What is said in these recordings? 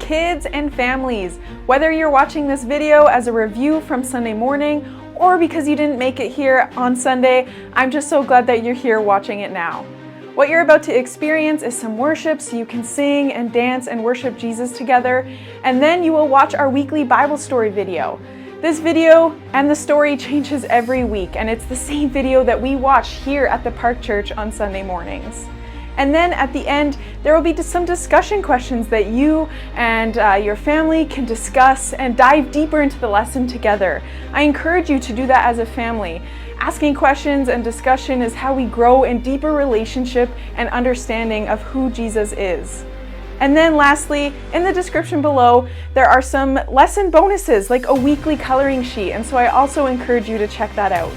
kids and families. Whether you're watching this video as a review from Sunday morning or because you didn't make it here on Sunday, I'm just so glad that you're here watching it now. What you're about to experience is some worship so you can sing and dance and worship Jesus together, and then you will watch our weekly Bible story video. This video and the story changes every week, and it's the same video that we watch here at the Park Church on Sunday mornings. And then at the end, there will be some discussion questions that you and your family can discuss and dive deeper into the lesson together. I encourage you to do that as a family. Asking questions and discussion is how we grow in deeper relationship and understanding of who Jesus is. And then lastly, in the description below, there are some lesson bonuses like a weekly coloring sheet, and so I also encourage you to check that out.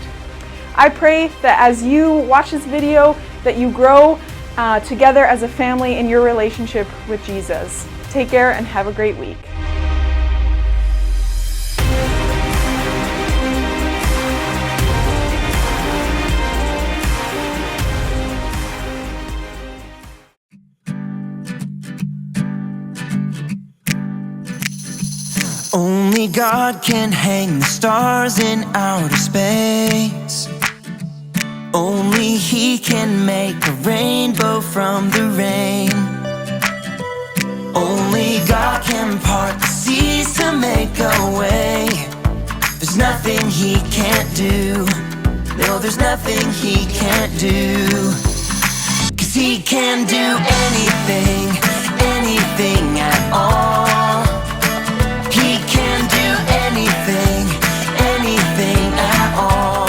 I pray that as you watch this video, that you grow together as a family in your relationship with Jesus. Take care and have a great week. Only God can hang the stars in outer space. Only He can make a rainbow from the rain. Only God can part the seas to make a way. There's nothing He can't do. No, there's nothing He can't do. 'Cause He can do anything, anything at all. He can do anything, anything at all.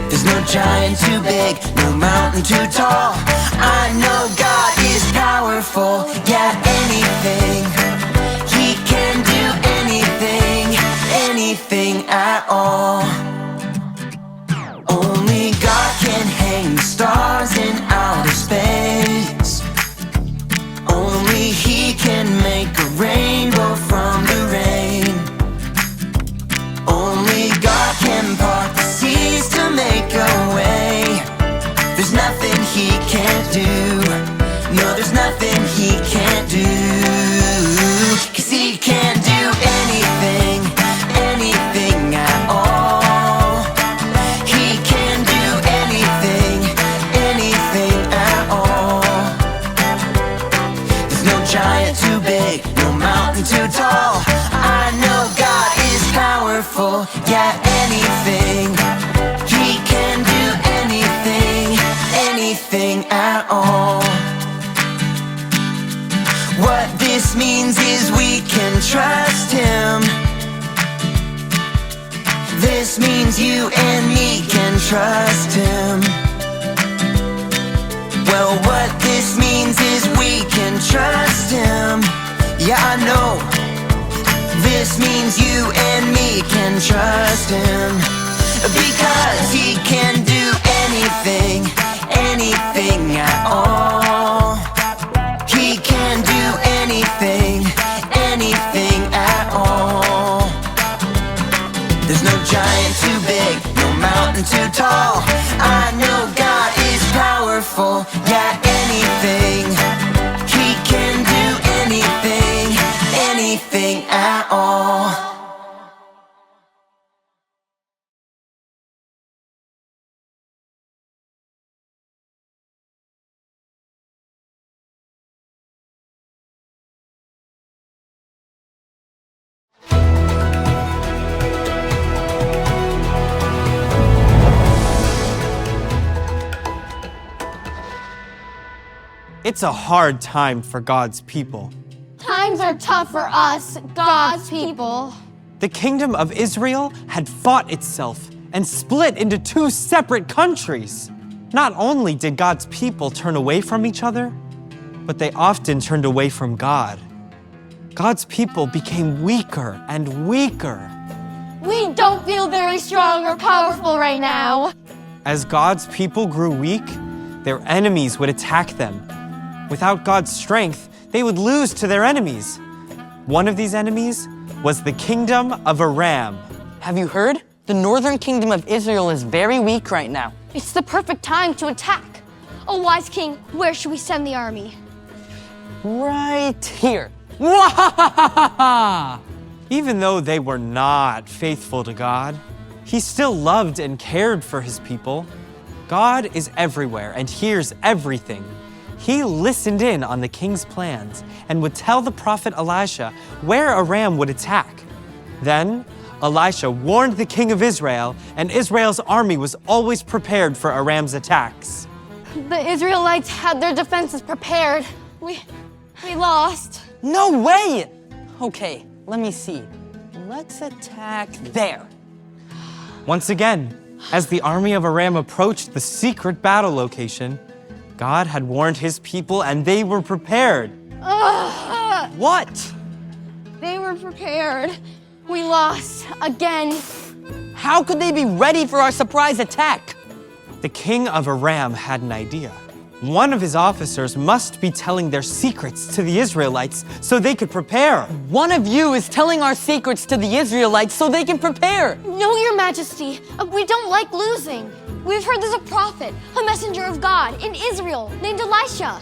There's no giant too big, no mountain too tall. I know God is powerful, yeah, anything. He can do anything, anything at all. Only God can hang the stars in outer space. Only He can make a rainbow from the rain. Only God can part the seas to make a way. There's nothing He can't do. No, there's nothing He can't do. 'Cause He can do anything, anything at all. He can do anything, anything at all. There's no giant too big, no mountain too tall. I know God is powerful, yeah, anything. He can do anything, anything at all. What this means is we can trust Him. This means you and me can trust Him. Well, what this means is we can trust Him. Yeah, I know. This means you and me can trust Him. Because He can do anything, anything at all. He can do anything, anything at all. There's no giant too big, no mountain too tall. I know God is powerful, yeah, anything. He can do anything, anything at all. It's a hard time for God's people. Times are tough for us, God's people. The kingdom of Israel had fought itself and split into two separate countries. Not only did God's people turn away from each other, but they often turned away from God. God's people became weaker and weaker. We don't feel very strong or powerful right now. As God's people grew weak, their enemies would attack them. Without God's strength, they would lose to their enemies. One of these enemies was the kingdom of Aram. Have you heard? The northern kingdom of Israel is very weak right now. It's the perfect time to attack. Oh, wise king, where should we send the army? right here. Wahahaha! Even though they were not faithful to God, he still loved and cared for his people. God is everywhere and hears everything. He listened in on the king's plans and would tell the prophet Elisha where Aram would attack. Then Elisha warned the king of Israel, and Israel's army was always prepared for Aram's attacks. The Israelites had their defenses prepared. We lost. No way! Okay, let me see. Let's attack there. Once again, as the army of Aram approached the secret battle location, God had warned his people and they were prepared. What? They were prepared. We lost again. How could they be ready for our surprise attack? The king of Aram had an idea. One of his officers must be telling their secrets to the Israelites so they could prepare. One of you is telling our secrets to the Israelites so they can prepare. No, Your Majesty. We don't like losing. We've heard there's a prophet, a messenger of God in Israel named Elisha.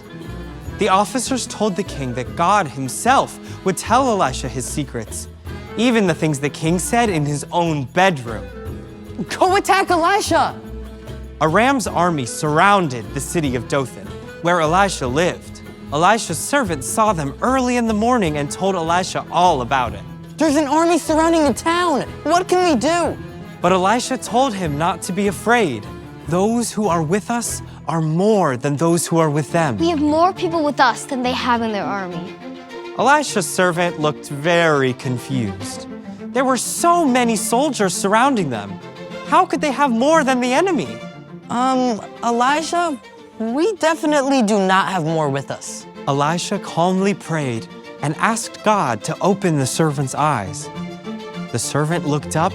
The officers told the king that God himself would tell Elisha his secrets, even the things the king said in his own bedroom. Go attack Elisha! Aram's army surrounded the city of Dothan, where Elisha lived. Elisha's servant saw them early in the morning and told Elisha all about it. There's an army surrounding the town. What can we do? But Elisha told him not to be afraid. Those who are with us are more than those who are with them. We have more people with us than they have in their army. Elisha's servant looked very confused. There were so many soldiers surrounding them. How could they have more than the enemy? Elisha, we definitely do not have more with us. Elisha calmly prayed and asked God to open the servant's eyes. The servant looked up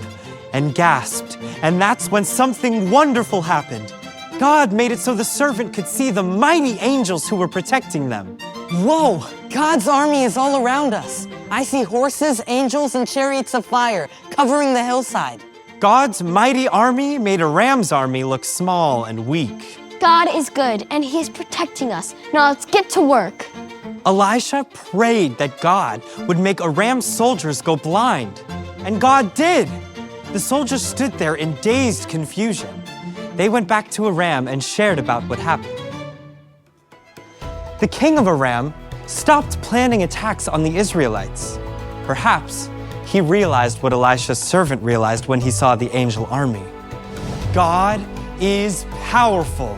and gasped, and that's when something wonderful happened. God made it so the servant could see the mighty angels who were protecting them. Whoa, God's army is all around us. I see horses, angels, and chariots of fire covering the hillside. God's mighty army made Aram's army look small and weak. God is good, and He is protecting us. Now let's get to work. Elisha prayed that God would make Aram's soldiers go blind, and God did. The soldiers stood there in dazed confusion. They went back to Aram and shared about what happened. The king of Aram stopped planning attacks on the Israelites. Perhaps he realized what Elisha's servant realized when he saw the angel army. God is powerful.